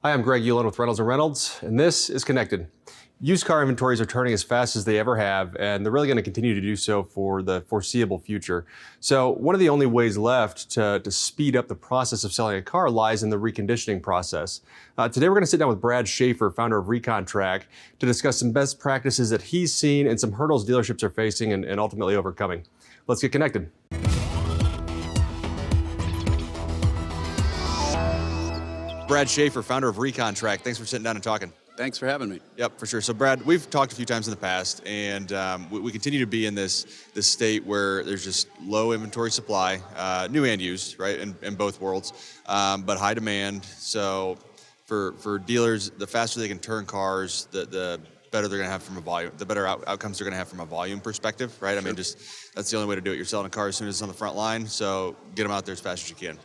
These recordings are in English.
Hi, I'm Greg Ulan with Reynolds & Reynolds, and this is Connected. Used car inventories are turning as fast as they ever have, and they're really going to continue to do so for the foreseeable future. So one of the only ways left to speed up the process of selling a car lies in the reconditioning process. Today we're going to sit down with Brad Schaefer, founder of ReconTrack, to discuss some best practices that he's seen and some hurdles dealerships are facing and ultimately overcoming. Let's get connected. Brad Schaefer, founder of ReconTrack. Thanks for sitting down and talking. Thanks for having me. Yep, for sure. So Brad, we've talked a few times in the past, and we continue to be in this state where there's just low inventory supply, new and used, right, in both worlds, but high demand. So for dealers, the faster they can turn cars, the better they're going to have from a volume, the better outcomes they're going to have from a volume perspective, right? Sure. I mean, just that's the only way to do it. You're selling a car as soon as it's on the front line, so get them out there as fast as you can.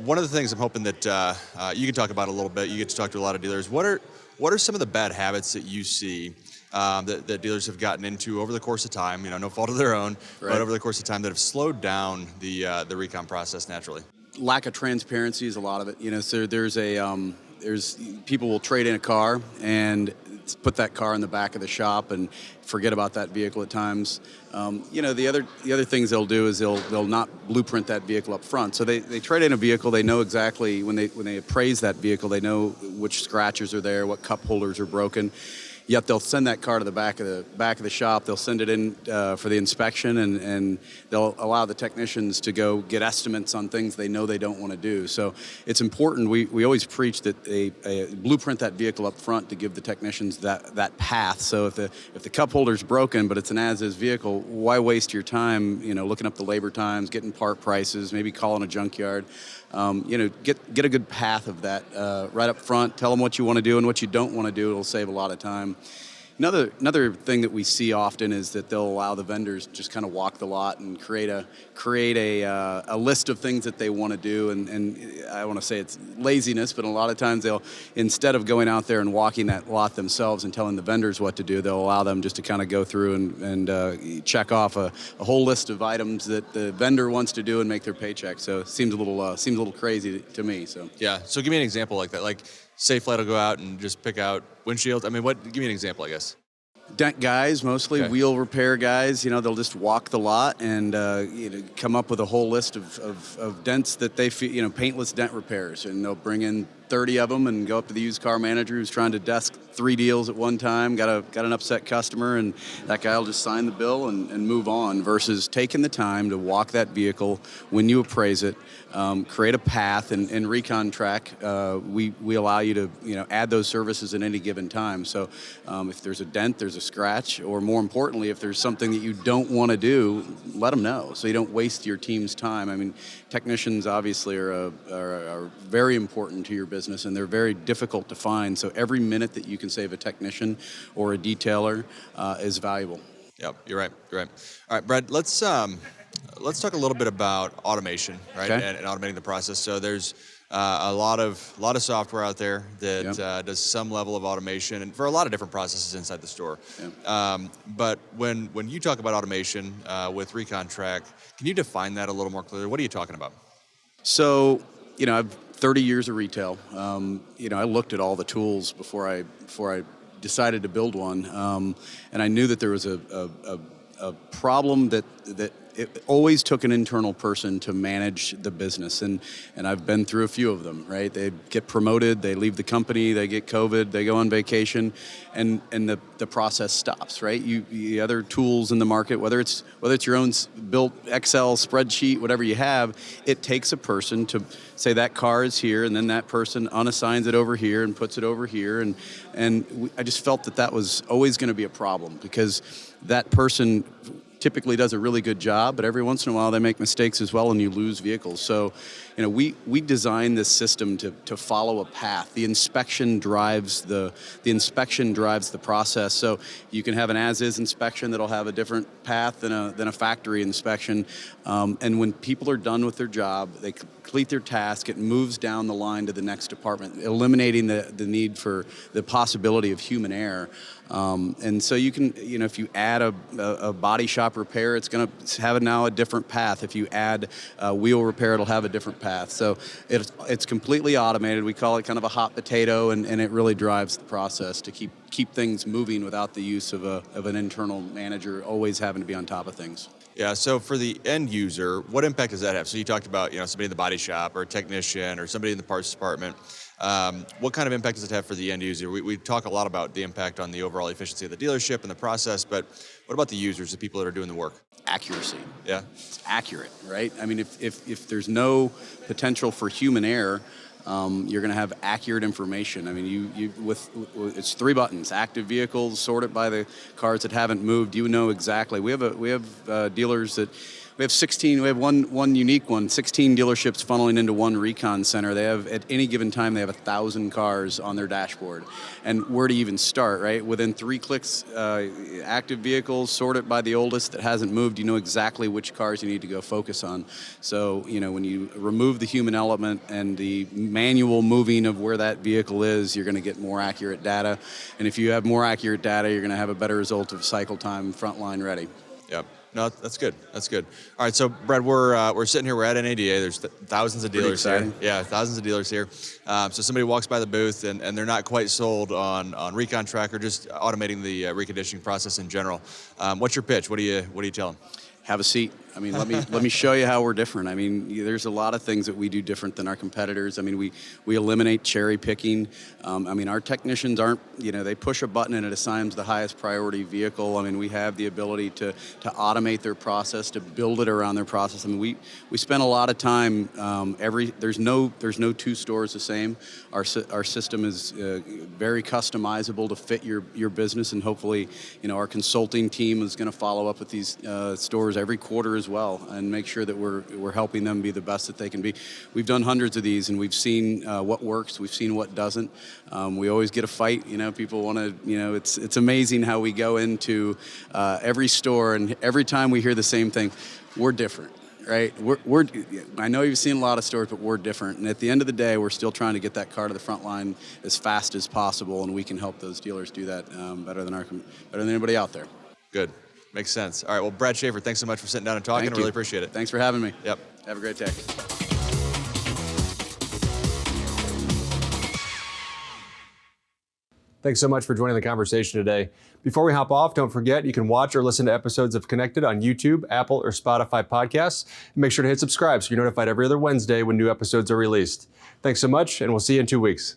One of the things I'm hoping that you can talk about a little bit, you get to talk to a lot of dealers. What are some of the bad habits that you see that dealers have gotten into over the course of time, no fault of their own, right, but over the course of time that have slowed down the recon process naturally? Lack of transparency is a lot of it. So there's people will trade in a car and put that car in the back of the shop and forget about that vehicle at times. The other things they'll do is they'll not blueprint that vehicle up front. So they trade in a vehicle, they know exactly when they appraise that vehicle, they know which scratches are there, what cup holders are broken. Yet they'll send that car to the back of the shop. They'll send it in for the inspection, and they'll allow the technicians to go get estimates on things they know they don't want to do. So it's important. We always preach that they blueprint that vehicle up front to give the technicians that path. So if the cup holder's broken, but it's an as-is vehicle, why waste your time? Looking up the labor times, getting part prices, maybe calling a junkyard. Get a good path of that right up front. Tell them what you want to do and what you don't want to do. It'll save a lot of time. Another thing that we see often is that they'll allow the vendors just kind of walk the lot and create a list of things that they want to do. And I want to say it's laziness, but a lot of times they'll, instead of going out there and walking that lot themselves and telling the vendors what to do, they'll allow them just to kind of go through and check off a whole list of items that the vendor wants to do and make their paycheck. So it seems a little crazy to me. So yeah. So give me an example like that. Like, Safelite will go out and just pick out windshields. I mean, give me an example, I guess. Dent guys, mostly. Okay. Wheel repair guys, they'll just walk the lot and come up with a whole list of dents that they feel, paintless dent repairs, and they'll bring in 30 of them and go up to the used car manager who's trying to desk 3 deals at one time, got an upset customer, and that guy will just sign the bill and move on, versus taking the time to walk that vehicle when you appraise it, create a path, and ReconTrack, we allow you to add those services at any given time. So if there's a dent, there's a scratch, or more importantly, if there's something that you don't want to do, let them know so you don't waste your team's time. I mean, technicians obviously are very important to your business, and they're very difficult to find. So every minute that you can save a technician or a detailer is valuable. Yep, you're right. All right, Brad, let's talk a little bit about automation, right? Okay. And automating the process. So there's a lot of software out there that does some level of automation, and for a lot of different processes inside the store. Yep. But when you talk about automation with ReconTrack, can you define that a little more clearly? What are you talking about? So, I've 30 years of retail. I looked at all the tools before I decided to build one, and I knew that there was a problem that it always took an internal person to manage the business, and I've been through a few of them, right? They get promoted, they leave the company, they get COVID, they go on vacation, and the process stops, right? You other tools in the market, whether it's your own built Excel spreadsheet, whatever you have, it takes a person to say that car is here, and then that person unassigns it over here and puts it over here, and I just felt that was always going to be a problem, because that person typically does a really good job, but every once in a while they make mistakes as well, and you lose vehicles. So, we designed this system to follow a path. The inspection drives the process. So you can have an as-is inspection that'll have a different path than a factory inspection. And when people are done with their job, they complete their task, it moves down the line to the next department, eliminating the need for the possibility of human error. And so you can, if you add a body shop repair, it's going to have now a different path. If you add wheel repair, it'll have a different path. So it's completely automated. We call it kind of a hot potato, and it really drives the process to keep things moving without the use of an internal manager always having to be on top of things. Yeah, so for the end user, what impact does that have? So you talked about, somebody in the body shop or a technician or somebody in the parts department. What kind of impact does it have for the end user? We talk a lot about the impact on the overall efficiency of the dealership and the process, but what about the users, the people that are doing the work? Accuracy. Yeah. It's accurate, right? I mean, if there's no potential for human error, you're going to have accurate information. I mean, it's 3 buttons: active vehicles, sort it by the cars that haven't moved. You know exactly. We have dealers that. We have 16. We have one unique one. 16 dealerships funneling into one recon center. They have, at any given time, they have 1,000 cars on their dashboard. And where to even start, right? Within 3 clicks, active vehicles, sort it by the oldest that hasn't moved. You know exactly which cars you need to go focus on. So when you remove the human element and the manual moving of where that vehicle is, you're going to get more accurate data. And if you have more accurate data, you're going to have a better result of cycle time, frontline ready. Yep. No, that's good. That's good. All right, so Brad, we're sitting here. We're at NADA. There's thousands of dealers here. Yeah, thousands of dealers here. So somebody walks by the booth and they're not quite sold on Recon Track or just automating the reconditioning process in general. What's your pitch? What do you tell them? Have a seat. I mean, let me show you how we're different. I mean, there's a lot of things that we do different than our competitors. I mean, we eliminate cherry picking. I mean, our technicians aren't, they push a button and it assigns the highest priority vehicle. I mean, we have the ability to automate their process, to build it around their process. I mean, we spend a lot of time. There's no 2 stores the same. Our system is very customizable to fit your business, and hopefully, our consulting team is going to follow up with these stores every quarter as well, and make sure that we're helping them be the best that they can be. We've done hundreds of these, and we've seen what works. We've seen what doesn't. We always get a fight. People want to. It's amazing how we go into every store, and every time we hear the same thing, we're different. Right? I know you've seen a lot of stores, but we're different. And at the end of the day, we're still trying to get that car to the front line as fast as possible, and we can help those dealers do that better than anybody out there. Good. Makes sense. All right. Well, Brad Schaefer, thanks so much for sitting down and talking. I really appreciate it. Thanks for having me. Yep. Have a great day. Thanks so much for joining the conversation today. Before we hop off, don't forget you can watch or listen to episodes of Connected on YouTube, Apple, or Spotify podcasts. And make sure to hit subscribe so you're notified every other Wednesday when new episodes are released. Thanks so much, and we'll see you in 2 weeks.